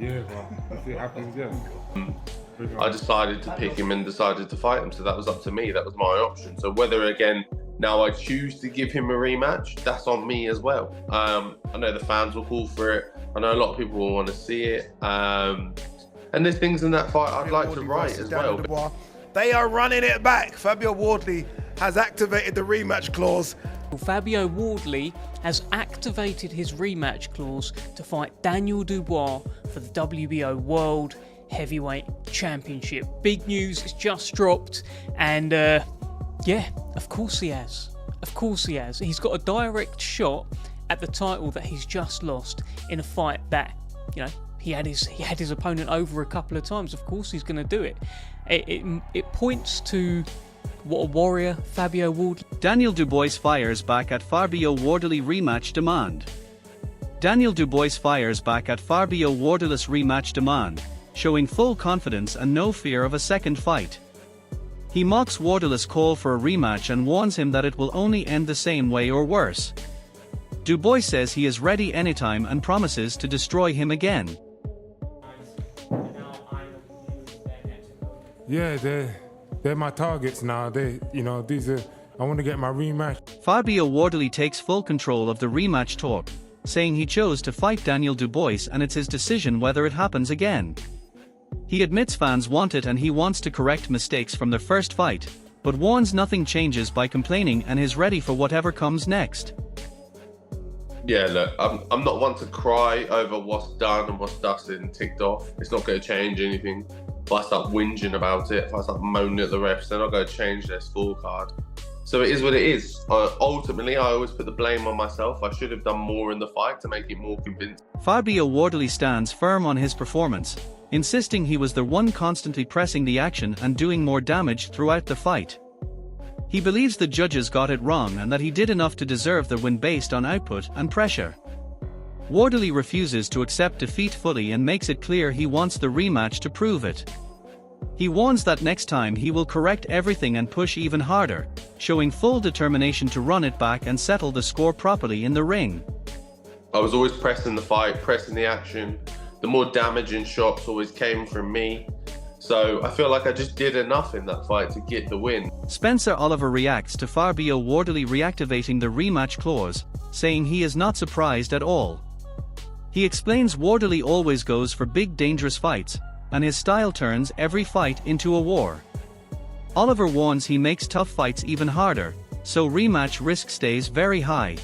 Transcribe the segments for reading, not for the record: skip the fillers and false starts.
Yeah, but if it happens, yeah. I decided to pick him and decided to fight him, so that was up to me. That was my option. So whether, again, now I choose to give him a rematch, that's on me as well. I know the fans will call for it. I know a lot of people will want to see it. And there's things in that fight I'd like to write as well. Dubois. They are running it back. Fabio Wardley has activated the rematch clause. Fabio Wardley has activated his rematch clause to fight Daniel Dubois for the WBO World Heavyweight Championship. Big news, it's just dropped, and yeah, of course he has. Of course he has. He's got a direct shot at the title that he's just lost in a fight that, you know, he had his opponent over a couple of times. Of course he's going to do it. It points to what a warrior Fabio Wardley. Daniel Dubois fires back at Fabio Wardley rematch demand. Daniel Dubois fires back at Fabio Wardley's rematch demand, showing full confidence and no fear of a second fight. He mocks Wardley's call for a rematch and warns him that it will only end the same way or worse. Dubois says he is ready anytime and promises to destroy him again. Yeah, they're my targets now. These are. I want to get my rematch. Fabio Wardley takes full control of the rematch talk, saying he chose to fight Daniel Dubois and it's his decision whether it happens again. He admits fans want it and he wants to correct mistakes from their first fight, but warns nothing changes by complaining and is ready for whatever comes next. Yeah, look, I'm not one to cry over what's done and what's dusted and ticked off. It's not going to change anything. If I start whinging about it, if I start moaning at the refs, they're not going to change their scorecard. So it is what it is. Ultimately, I always put the blame on myself. I should have done more in the fight to make it more convincing. Fabio Wardley stands firm on his performance, insisting he was the one constantly pressing the action and doing more damage throughout the fight. He believes the judges got it wrong and that he did enough to deserve the win based on output and pressure. Wardley refuses to accept defeat fully and makes it clear he wants the rematch to prove it. He warns that next time he will correct everything and push even harder, showing full determination to run it back and settle the score properly in the ring. I was always pressing the fight, pressing the action. The more damaging shots always came from me. So I feel like I just did enough in that fight to get the win. Spencer Oliver reacts to Fabio Wardley reactivating the rematch clause, saying he is not surprised at all. He explains Wardley always goes for big dangerous fights, and his style turns every fight into a war. Oliver warns he makes tough fights even harder, so rematch risk stays very high.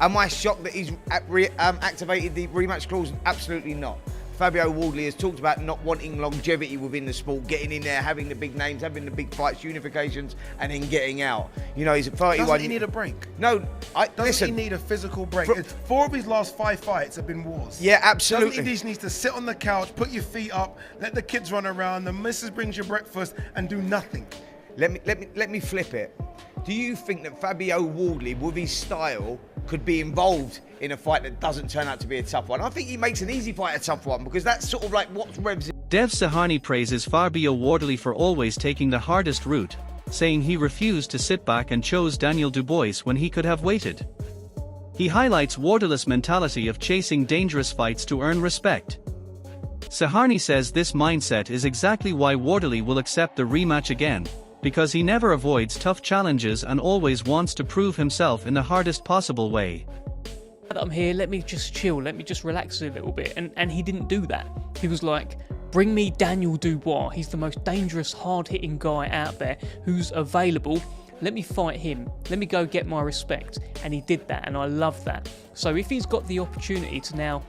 Am I shocked that he's activated the rematch clause? Absolutely not. Fabio Wardley has talked about not wanting longevity within the sport, getting in there, having the big names, having the big fights, unifications, and then getting out. You know, he's at 31. Doesn't he need a break? No, Doesn't he need a physical break? 4 of his last 5 fights have been wars. Yeah, absolutely. He just needs to sit on the couch, put your feet up, let the kids run around, the missus brings you breakfast, and do nothing. Let me flip it. Do you think that Fabio Wardley, with his style, could be involved in a fight that doesn't turn out to be a tough one? I think he makes an easy fight a tough one, because that's sort of like what revs it. Dev Sahani praises Fabio Wardley for always taking the hardest route, saying he refused to sit back and chose Daniel Dubois when he could have waited. He highlights Wardley's mentality of chasing dangerous fights to earn respect. Sahani says this mindset is exactly why Wardley will accept the rematch again, because he never avoids tough challenges and always wants to prove himself in the hardest possible way. I'm here, let me just chill, let me just relax a little bit, and he didn't do that. He was like, bring me Daniel Dubois, he's the most dangerous, hard-hitting guy out there who's available, let me fight him, let me go get my respect. And he did that, and I love that. So if he's got the opportunity to now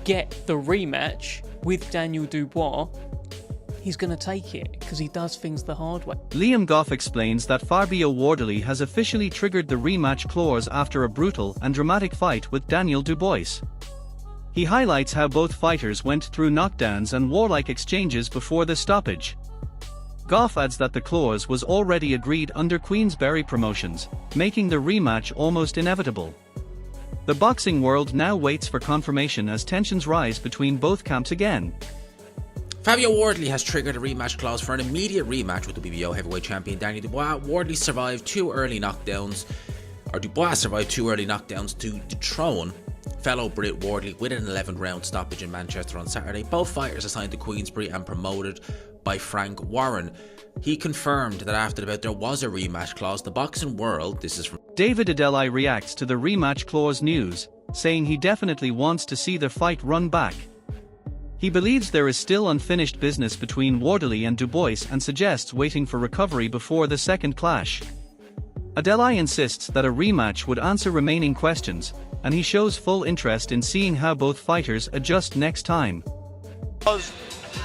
get the rematch with Daniel Dubois, he's going to take it, because he does things the hard way. Liam Goff explains that Fabio Wardley has officially triggered the rematch clause after a brutal and dramatic fight with Daniel Dubois. He highlights how both fighters went through knockdowns and warlike exchanges before the stoppage. Goff adds that the clause was already agreed under Queensberry Promotions, making the rematch almost inevitable. The boxing world now waits for confirmation as tensions rise between both camps again. Fabio Wardley has triggered a rematch clause for an immediate rematch with WBO heavyweight champion Daniel Dubois. Wardley survived 2 early knockdowns, or Dubois survived 2 early knockdowns to dethrone fellow Brit Wardley with an 11th round stoppage in Manchester on Saturday. Both fighters assigned to Queensberry and promoted by Frank Warren. He confirmed that after the bout there was a rematch clause. The boxing world, this is from David Adeli reacts to the rematch clause news, saying he definitely wants to see the fight run back. He believes there is still unfinished business between Wardley and Dubois and suggests waiting for recovery before the second clash. Adeli insists that a rematch would answer remaining questions, and he shows full interest in seeing how both fighters adjust next time. Do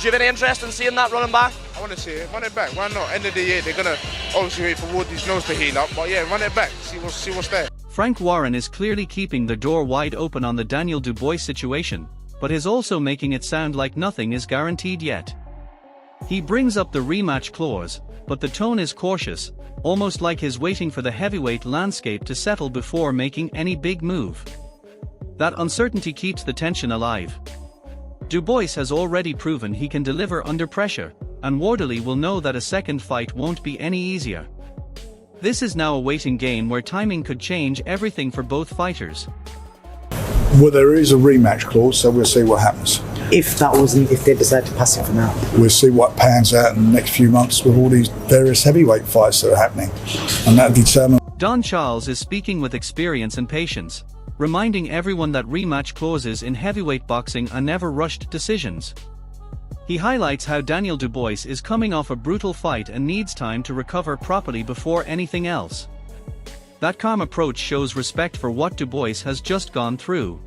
you have any interest in seeing that running back? I want to see it. Run it back. Why not? End of the year, they're going to obviously wait for Wardley's nose to heal up. But yeah, run it back. See what's there. Frank Warren is clearly keeping the door wide open on the Daniel Dubois situation, but is also making it sound like nothing is guaranteed yet. He brings up the rematch clause, but the tone is cautious, almost like he's waiting for the heavyweight landscape to settle before making any big move. That uncertainty keeps the tension alive. Dubois has already proven he can deliver under pressure, and Wardley will know that a second fight won't be any easier. This is now a waiting game where timing could change everything for both fighters. Well, there is a rematch clause, so we'll see what happens. If they decide to pass it for now, We'll see what pans out in the next few months with all these various heavyweight fights that are happening, and that'll determine. Don Charles is speaking with experience and patience, reminding everyone that rematch clauses in heavyweight boxing are never rushed decisions. He highlights how Daniel Dubois is coming off a brutal fight and needs time to recover properly before anything else. That calm approach shows respect for what Dubois has just gone through.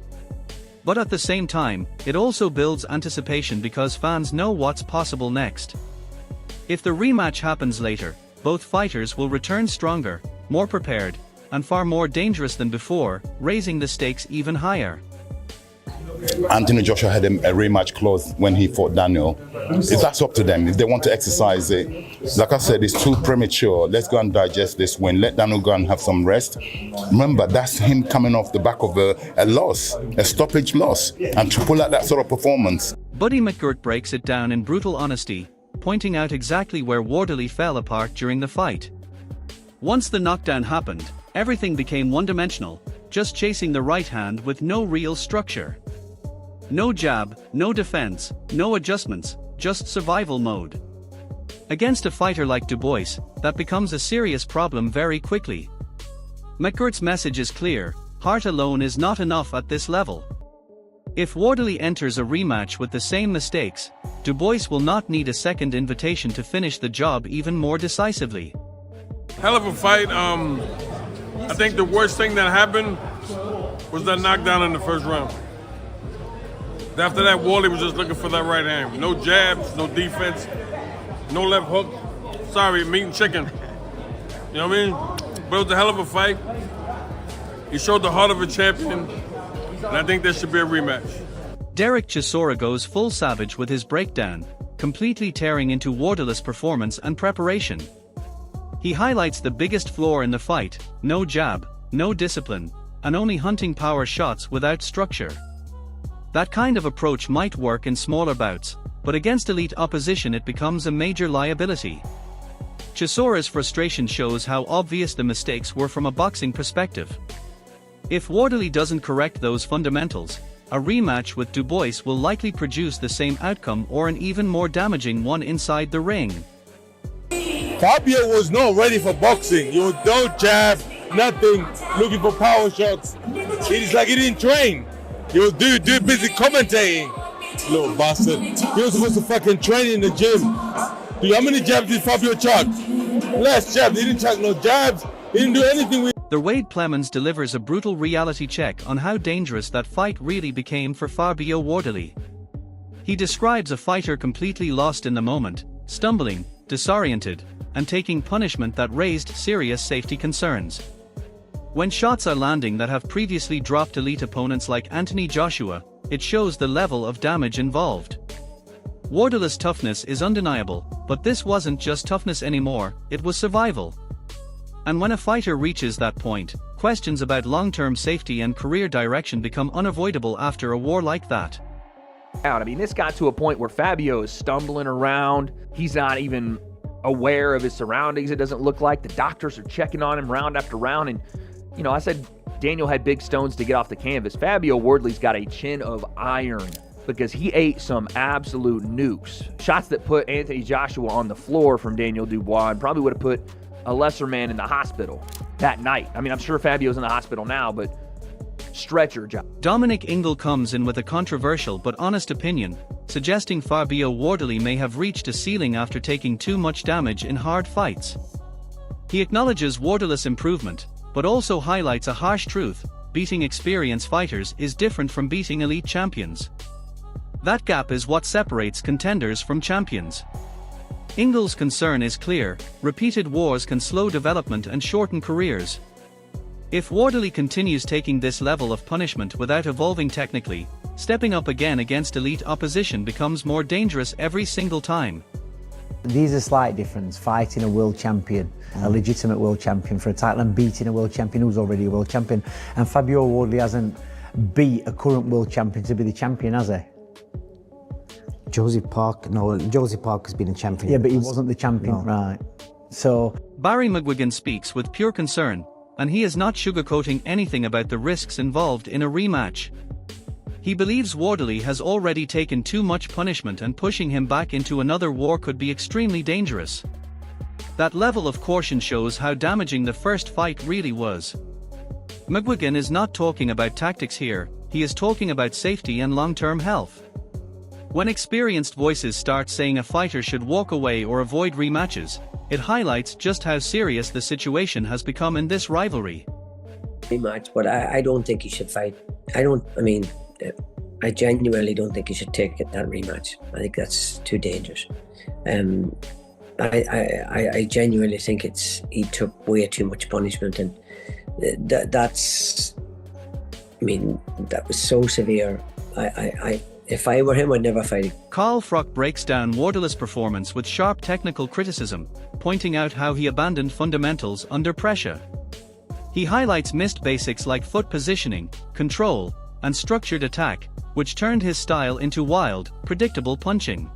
But at the same time, it also builds anticipation because fans know what's possible next. If the rematch happens later, both fighters will return stronger, more prepared, and far more dangerous than before, raising the stakes even higher. Anthony Joshua had a rematch clause when he fought Daniel. If that's up to them, if they want to exercise it. Like I said, it's too premature. Let's go and digest this win. Let Daniel go and have some rest. Remember, that's him coming off the back of a loss, a stoppage loss, and to pull out that sort of performance. Buddy McGirt breaks it down in brutal honesty, pointing out exactly where Wardley fell apart during the fight. Once the knockdown happened, everything became one-dimensional, just chasing the right hand with no real structure. No jab, no defense, no adjustments, just survival mode. Against a fighter like Dubois, that becomes a serious problem very quickly. McGirt's message is clear: heart alone is not enough at this level. If Wardley enters a rematch with the same mistakes, Dubois will not need a second invitation to finish the job even more decisively. Hell of a fight. I think the worst thing that happened was that knockdown in the first round. After that, Wardley was just looking for that right hand. No jabs, no defense, no left hook. Sorry, meat and chicken. You know what I mean? But it was a hell of a fight. He showed the heart of a champion, and I think there should be a rematch. Derek Chisora goes full savage with his breakdown, completely tearing into Wardley's performance and preparation. He highlights the biggest flaw in the fight: no jab, no discipline, and only hunting power shots without structure. That kind of approach might work in smaller bouts, but against elite opposition it becomes a major liability. Chisora's frustration shows how obvious the mistakes were from a boxing perspective. If Wardley doesn't correct those fundamentals, a rematch with Dubois will likely produce the same outcome or an even more damaging one inside the ring. Fabio was not ready for boxing. You know, no jab, nothing, looking for power shots. It's like he didn't train. He was busy commentating. Little bastard. He was supposed to fucking train in the gym. Dude, how many jabs did Fabio chuck? Less jabs. He didn't chuck no jabs. He didn't do anything with. The Wade Plemons delivers a brutal reality check on how dangerous that fight really became for Fabio Wardley. He describes a fighter completely lost in the moment, stumbling, disoriented, and taking punishment that raised serious safety concerns. When shots are landing that have previously dropped elite opponents like Anthony Joshua, it shows the level of damage involved. Wardley's toughness is undeniable, but this wasn't just toughness anymore, it was survival. And when a fighter reaches that point, questions about long-term safety and career direction become unavoidable after a war like that. I mean, this got to a point where Fabio is stumbling around. He's not even aware of his surroundings, it doesn't look like. The doctors are checking on him round after round, and you know, I said Daniel had big stones to get off the canvas. Fabio Wardley's got a chin of iron because he ate some absolute nukes. Shots that put Anthony Joshua on the floor from Daniel Dubois and probably would have put a lesser man in the hospital that night. I mean, I'm sure Fabio's in the hospital now, but stretcher job. Dominic Ingle comes in with a controversial but honest opinion, suggesting Fabio Wardley may have reached a ceiling after taking too much damage in hard fights. He acknowledges Wardley's improvement, but also highlights a harsh truth: beating experienced fighters is different from beating elite champions. That gap is what separates contenders from champions. Ingle's concern is clear: repeated wars can slow development and shorten careers. If Wardley continues taking this level of punishment without evolving technically, stepping up again against elite opposition becomes more dangerous every single time. There's a slight difference, fighting a world champion, a legitimate world champion for a title, and beating a world champion who's already a world champion. And Fabio Wardley hasn't beat a current world champion to be the champion, has he? Josie Parker's been a champion. Yeah, but he wasn't the champion, No. right? So Barry McGuigan speaks with pure concern, and he is not sugarcoating anything about the risks involved in a rematch. He believes Wardley has already taken too much punishment, and pushing him back into another war could be extremely dangerous. That level of caution shows how damaging the first fight really was. McGuigan is not talking about tactics here, he is talking about safety and long-term health. When experienced voices start saying a fighter should walk away or avoid rematches, it highlights just how serious the situation has become in this rivalry. Rematch, but I don't think he should fight. I genuinely don't think he should take that rematch. I think that's too dangerous. I genuinely think he took way too much punishment, and that was so severe. If I were him, I'd never fight him. Carl Froch breaks down Wardley's performance with sharp technical criticism, pointing out how he abandoned fundamentals under pressure. He highlights missed basics like foot positioning, control, and structured attack, which turned his style into wild, predictable punching.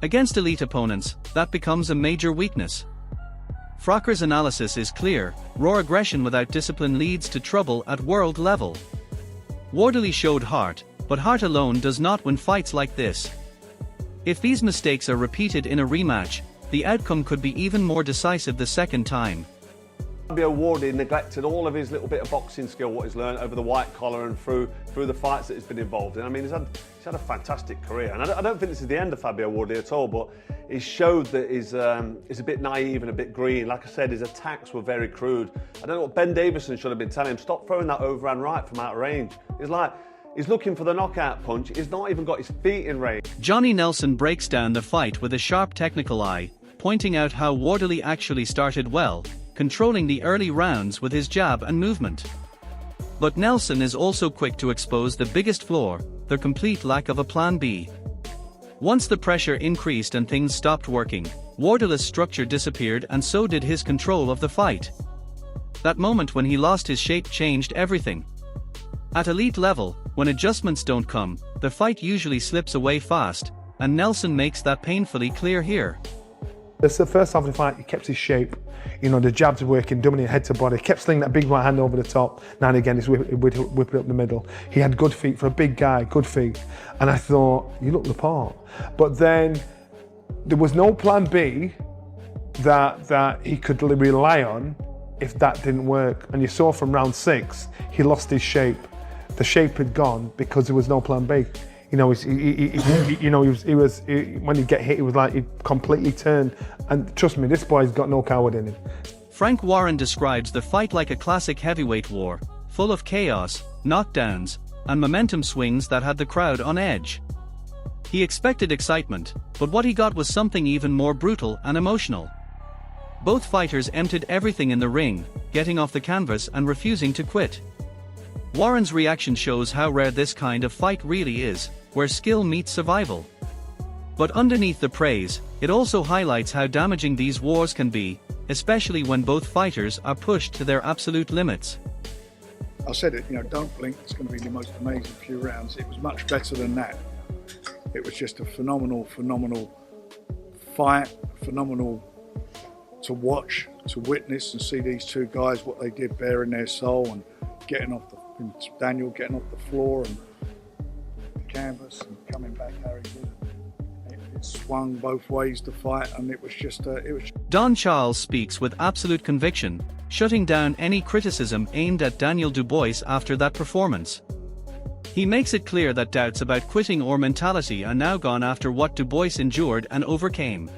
Against elite opponents, that becomes a major weakness. Frocher's analysis is clear: raw aggression without discipline leads to trouble at world level. Wardley showed heart, but heart alone does not win fights like this. If these mistakes are repeated in a rematch, the outcome could be even more decisive the second time. Fabio Wardley neglected all of his little bit of boxing skill, what he's learned over the white collar and through the fights that he's been involved in. I mean, he's had a fantastic career, and I don't think this is the end of Fabio Wardley at all, but he showed that he's a bit naive and a bit green. Like I said, his attacks were very crude. I don't know what Ben Davison should have been telling him: stop throwing that overhand right from out of range. He's looking for the knockout punch. He's not even got his feet in range. Johnny Nelson breaks down the fight with a sharp technical eye, pointing out how Wardley actually started well, controlling the early rounds with his jab and movement. But Nelson is also quick to expose the biggest flaw: the complete lack of a plan B. Once the pressure increased and things stopped working, Wardley's structure disappeared, and so did his control of the fight. That moment when he lost his shape changed everything. At elite level, when adjustments don't come, the fight usually slips away fast, and Nelson makes that painfully clear here. That's the first half of the fight, he kept his shape. You know, the jabs were working, dominating head to body, kept slinging that big right hand over the top. Now and again, he's whipping up the middle. He had good feet for a big guy, good feet. And I thought, you look the part. But then, there was no plan B that he could rely on if that didn't work. And you saw from round 6, he lost his shape. The shape had gone because there was no plan B. You know, when he get hit, it was like he completely turned. And trust me, this boy's got no coward in him. Frank Warren describes the fight like a classic heavyweight war, full of chaos, knockdowns, and momentum swings that had the crowd on edge. He expected excitement, but what he got was something even more brutal and emotional. Both fighters emptied everything in the ring, getting off the canvas and refusing to quit. Warren's reaction shows how rare this kind of fight really is, where skill meets survival. But underneath the praise, it also highlights how damaging these wars can be, especially when both fighters are pushed to their absolute limits. I said it, don't blink, it's going to be the most amazing few rounds. It was much better than that. It was just a phenomenal fight, phenomenal to watch, to witness and see these two guys, what they did, bearing their soul and getting off Daniel getting off the floor and the canvas and coming back how he did. It swung both ways to fight, and it was just Don Charles speaks with absolute conviction, shutting down any criticism aimed at Daniel Dubois after that performance. He makes it clear that doubts about quitting or mentality are now gone after what Dubois endured and overcame.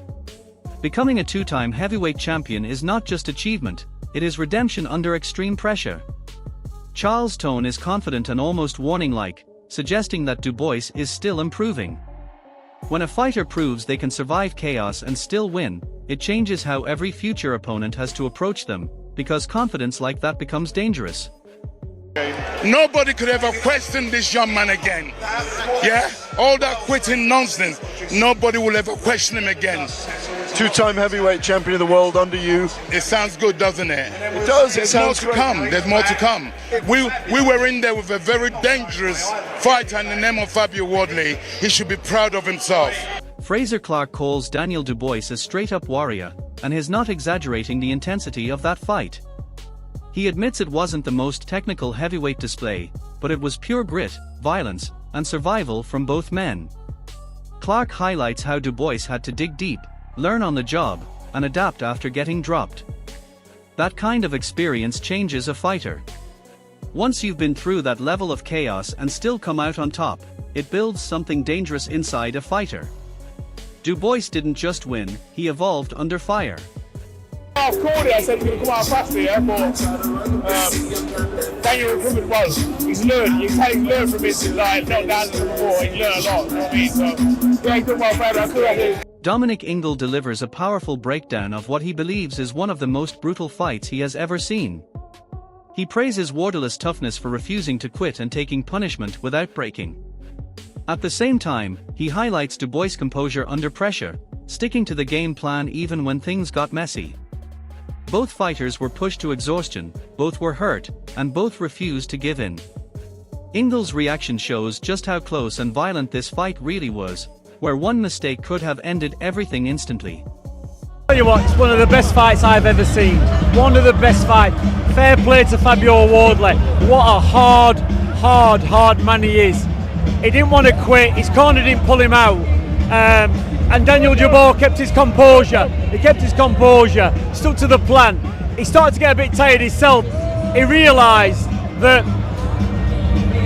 Becoming a two-time heavyweight champion is not just achievement, it is redemption under extreme pressure. Charles' tone is confident and almost warning-like, suggesting that Dubois is still improving. When a fighter proves they can survive chaos and still win, it changes how every future opponent has to approach them, because confidence like that becomes dangerous. Nobody could ever question this young man again. Yeah? All that quitting nonsense, nobody will ever question him again. Two-time heavyweight champion of the world under you. It sounds good, doesn't it? It does. There's more to come. There's more to come. We were in there with a very dangerous fighter in the name of Fabio Wardley. He should be proud of himself. Fraser Clark calls Daniel Dubois a straight-up warrior, and is not exaggerating the intensity of that fight. He admits it wasn't the most technical heavyweight display, but it was pure grit, violence, and survival from both men. Clark highlights how Dubois had to dig deep, learn on the job, and adapt after getting dropped. That kind of experience changes a fighter. Once you've been through that level of chaos and still come out on top, it builds something dangerous inside a fighter. Dubois didn't just win, he evolved under fire. I called it, I said he's going to come out faster, yeah, but Daniel recovered well. He's learned, he's learned from his knockdowns before, he's learned a lot, you know what I mean? So, yeah, he's done well, Fabio. Dominic Ingle delivers a powerful breakdown of what he believes is one of the most brutal fights he has ever seen. He praises Wardley's toughness for refusing to quit and taking punishment without breaking. At the same time, he highlights Dubois' composure under pressure, sticking to the game plan even when things got messy. Both fighters were pushed to exhaustion, both were hurt, and both refused to give in. Ingle's reaction shows just how close and violent this fight really was, where one mistake could have ended everything instantly. Tell you what, it's one of the best fights I've ever seen. One of the best fights. Fair play to Fabio Wardley. What a hard man he is. He didn't want to quit, his corner didn't pull him out. And Daniel Dubois kept his composure. He kept his composure, stuck to the plan. He started to get a bit tired himself. He realised that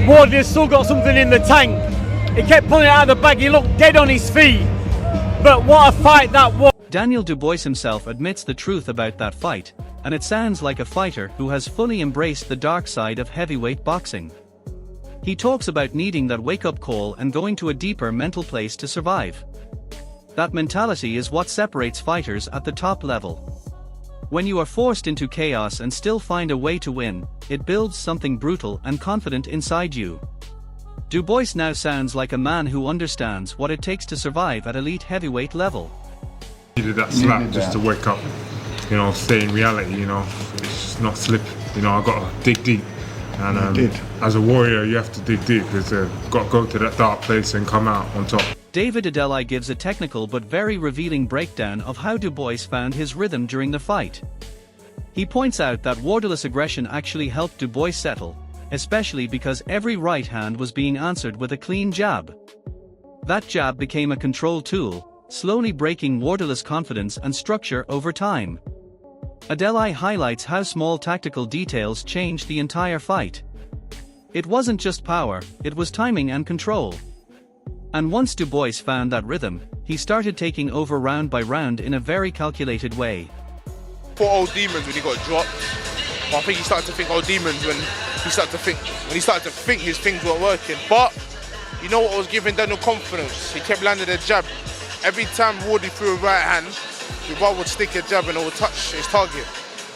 Wardley has still got something in the tank. He kept pulling it out of the bag, he looked dead on his feet. But what a fight that was. Daniel Dubois himself admits the truth about that fight, and it sounds like a fighter who has fully embraced the dark side of heavyweight boxing. He talks about needing that wake-up call and going to a deeper mental place to survive. That mentality is what separates fighters at the top level. When you are forced into chaos and still find a way to win, it builds something brutal and confident inside you. Dubois now sounds like a man who understands what it takes to survive at elite heavyweight level. Needed that slap just to wake up, stay in reality, it's just not slip, I got to dig deep. And as a warrior, you have to dig deep, because you've got to go to that dark place and come out on top. David Adeli gives a technical but very revealing breakdown of how Dubois found his rhythm during the fight. He points out that Wardley's aggression actually helped Dubois settle, especially because every right hand was being answered with a clean jab. That jab became a control tool, slowly breaking Wardley's confidence and structure over time. Adeli highlights how small tactical details changed the entire fight. It wasn't just power, it was timing and control. And once Dubois found that rhythm, he started taking over round by round in a very calculated way. For old demons when he got dropped, I think he started to think old demons when he started to think his things weren't working. But you know what was giving Daniel confidence? He kept landing a jab. Every time Wardley threw a right hand, Dubois would stick a jab and it would touch his target.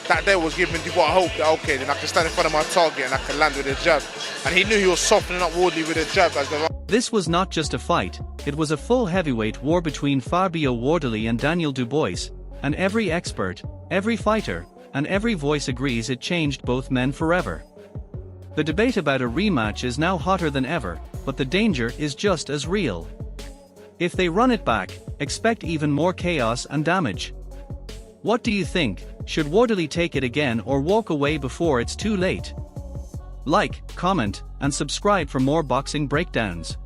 That there was giving Dubois hope that, okay, then I can stand in front of my target and I can land with a jab. And he knew he was softening up Wardley with a jab as the... This was not just a fight, it was a full heavyweight war between Fabio Wardley and Daniel Dubois, and every expert, every fighter, and every voice agrees it changed both men forever. The debate about a rematch is now hotter than ever, but the danger is just as real. If they run it back, expect even more chaos and damage. What do you think? Should Wardley take it again or walk away before it's too late? Like, comment, and subscribe for more boxing breakdowns.